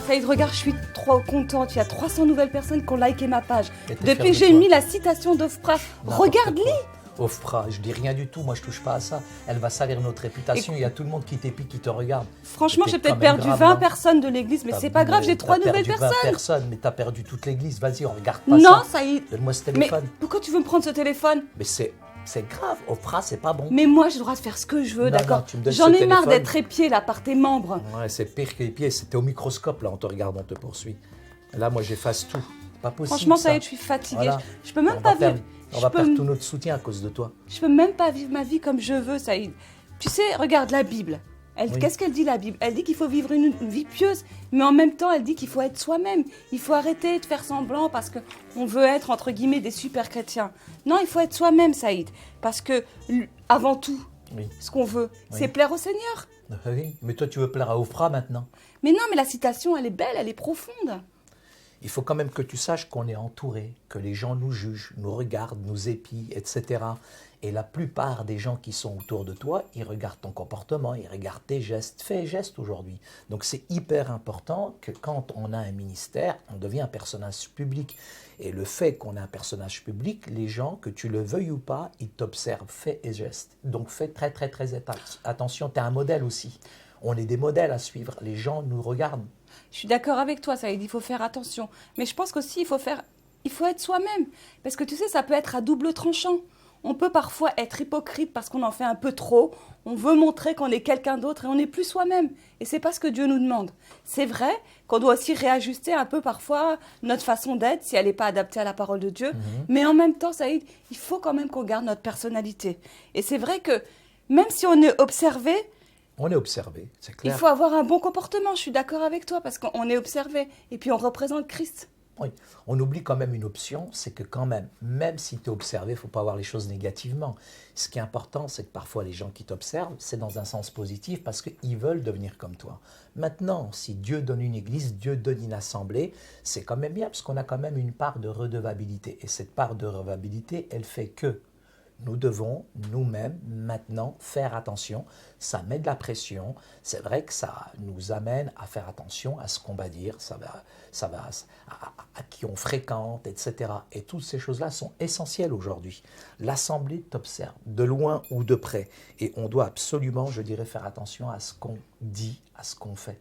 Saïd, regarde, je suis trop contente. Il y a 300 nouvelles personnes qui ont liké ma page. Et t'es Depuis fière que de j'ai toi. mis la citation d'Ofpra, regarde-les. Ofpra, je dis rien du tout, moi je touche pas à ça. Elle va salir notre réputation, il y a tout le monde qui t'épique, qui te regarde. Franchement, Et j'ai t'es peut-être quand même perdu grave, 20 non personnes de l'église, mais c'est pas grave, j'ai 3 nouvelles T'as perdu 20 personnes. personnes, mais t'as perdu toute l'église. Vas-y, on regarde pas Non, ça. Saïd. Donne-moi ce Mais téléphone. pourquoi tu veux me prendre ce téléphone? Mais c'est grave, Ofpra, c'est pas bon. Mais moi, j'ai le droit de faire ce que je veux, Non, d'accord? non, tu me donnes J'en ce ai marre téléphone. d'être épié là par tes membres. Ouais, c'est pire que les pieds, c'était au microscope, là, on te regarde, on te poursuit. Là, moi, j'efface tout. Pas possible. Franchement, ça. Saïd, je suis fatiguée. Voilà. Je peux même pas vivre. On va perdre tout notre soutien à cause de toi. Je peux même pas vivre ma vie comme je veux, Saïd. Tu sais, regarde la Bible. Oui. Qu'est-ce qu'elle dit, la Bible? Elle dit qu'il faut vivre une vie pieuse, mais en même temps, elle dit qu'il faut être soi-même. Il faut arrêter de faire semblant parce qu'on veut être, entre guillemets, des super chrétiens. Non, il faut être soi-même, Saïd. Parce que, avant tout, Oui. ce qu'on veut, Oui. c'est plaire au Seigneur. Oui, mais toi, tu veux plaire à Ofpra maintenant. Mais non, mais la citation, elle est belle, elle est profonde. Il faut quand même que tu saches qu'on est entouré, que les gens nous jugent, nous regardent, nous épient, etc. Et la plupart des gens qui sont autour de toi, ils regardent ton comportement, ils regardent tes gestes, faits et gestes aujourd'hui. Donc c'est hyper important que quand on a un ministère, on devient un personnage public. Et le fait qu'on ait un personnage public, les gens, que tu le veuilles ou pas, ils t'observent, faits et gestes. Donc fais très très très attention, tu es un modèle aussi. On est des modèles à suivre, les gens nous regardent. Je suis d'accord avec toi, Saïd, il faut faire attention. Mais je pense qu'aussi, il faut être soi-même. Parce que tu sais, ça peut être à double tranchant. On peut parfois être hypocrite parce qu'on en fait un peu trop. On veut montrer qu'on est quelqu'un d'autre et on n'est plus soi-même. Et c'est pas ce que Dieu nous demande. C'est vrai qu'on doit aussi réajuster un peu parfois notre façon d'être si elle n'est pas adaptée à la parole de Dieu. Mais en même temps, Saïd, il faut quand même qu'on garde notre personnalité. Et c'est vrai que même si on est observé, on est observé, c'est clair. il faut avoir un bon comportement, je suis d'accord avec toi, parce qu'on est observé. Et puis on représente Christ. Oui, on oublie quand même une option, c'est que quand même si tu es observé, il ne faut pas voir les choses négativement. Ce qui est important, c'est que parfois les gens qui t'observent, c'est dans un sens positif parce qu'ils veulent devenir comme toi. Maintenant, si Dieu donne une église, Dieu donne une assemblée, c'est quand même bien parce qu'on a quand même une part de redevabilité. Et cette part de redevabilité, elle fait que nous devons nous-mêmes maintenant faire attention. Ça met de la pression. C'est vrai que ça nous amène à faire attention à ce qu'on va dire, à qui on fréquente, etc. Et toutes ces choses-là sont essentielles aujourd'hui. L'Assemblée t'observe, de loin ou de près. Et on doit absolument, je dirais, faire attention à ce qu'on dit, à ce qu'on fait.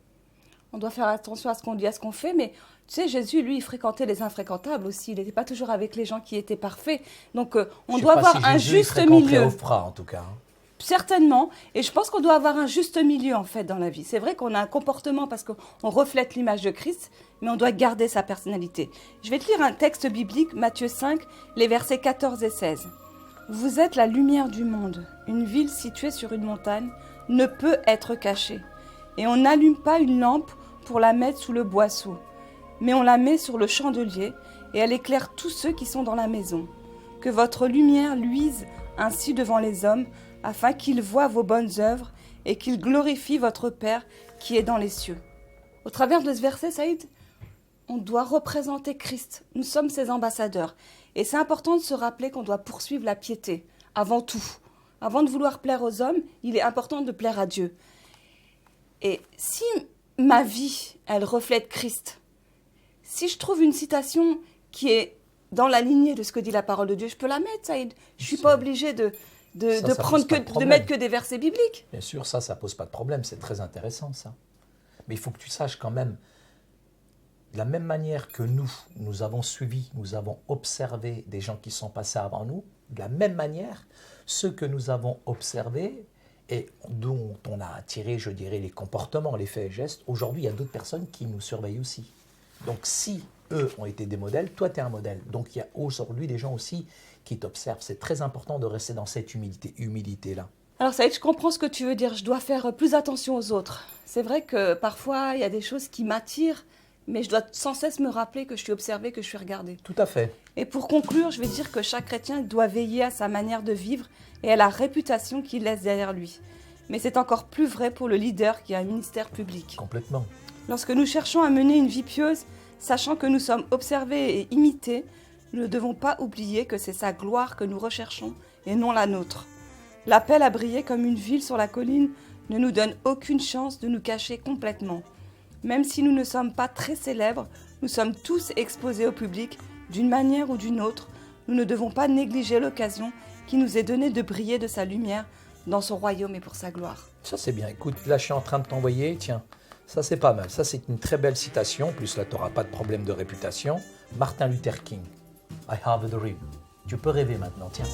On doit faire attention à ce qu'on dit, à ce qu'on fait, mais tu sais, Jésus, lui, il fréquentait les infréquentables aussi. Il n'était pas toujours avec les gens qui étaient parfaits. Donc, on doit avoir un juste milieu. Ofpra, en tout cas. Certainement. Et je pense qu'on doit avoir un juste milieu, en fait, dans la vie. C'est vrai qu'on a un comportement parce qu'on reflète l'image de Christ, mais on doit garder sa personnalité. Je vais te lire un texte biblique, Matthieu 5, les versets 14 et 16. « Vous êtes la lumière du monde. Une ville située sur une montagne ne peut être cachée. Et on n'allume pas une lampe pour la mettre sous le boisseau, mais on la met sur le chandelier et elle éclaire tous ceux qui sont dans la maison. Que votre lumière luise ainsi devant les hommes, afin qu'ils voient vos bonnes œuvres et qu'ils glorifient votre Père qui est dans les cieux. » Au travers de ce verset, Saïd, on doit représenter Christ. Nous sommes ses ambassadeurs. Et c'est important de se rappeler qu'on doit poursuivre la piété, avant tout. Avant de vouloir plaire aux hommes, il est important de plaire à Dieu. Et si ma vie, elle reflète Christ, si je trouve une citation qui est dans la lignée de ce que dit la parole de Dieu, je peux la mettre, Saïd. Je ne suis pas obligée de mettre que des versets bibliques. Bien sûr, ça pose pas de problème, c'est très intéressant ça. Mais il faut que tu saches quand même, de la même manière que nous avons suivi, nous avons observé des gens qui sont passés avant nous, de la même manière, ceux que nous avons observés et dont on a tiré, je dirais, les comportements, les faits et gestes, aujourd'hui, il y a d'autres personnes qui nous surveillent aussi. Donc si eux ont été des modèles, toi, tu es un modèle. Donc il y a aujourd'hui des gens aussi qui t'observent. C'est très important de rester dans cette humilité-là. Alors Saïd, je comprends ce que tu veux dire. Je dois faire plus attention aux autres. C'est vrai que parfois, il y a des choses qui m'attirent, mais je dois sans cesse me rappeler que je suis observée, que je suis regardée. Tout à fait. Et pour conclure, je vais dire que chaque chrétien doit veiller à sa manière de vivre et à la réputation qu'il laisse derrière lui. Mais c'est encore plus vrai pour le leader qui a un ministère public. Complètement. Lorsque nous cherchons à mener une vie pieuse, sachant que nous sommes observés et imités, nous ne devons pas oublier que c'est sa gloire que nous recherchons et non la nôtre. L'appel à briller comme une ville sur la colline ne nous donne aucune chance de nous cacher complètement. Même si nous ne sommes pas très célèbres, nous sommes tous exposés au public d'une manière ou d'une autre. Nous ne devons pas négliger l'occasion qui nous est donnée de briller de sa lumière dans son royaume et pour sa gloire. Ça c'est bien. Écoute, là je suis en train de t'envoyer, tiens, ça c'est pas mal. Ça c'est une très belle citation. En plus là tu n'auras pas de problème de réputation. Martin Luther King. I have a dream. Tu peux rêver maintenant, tiens.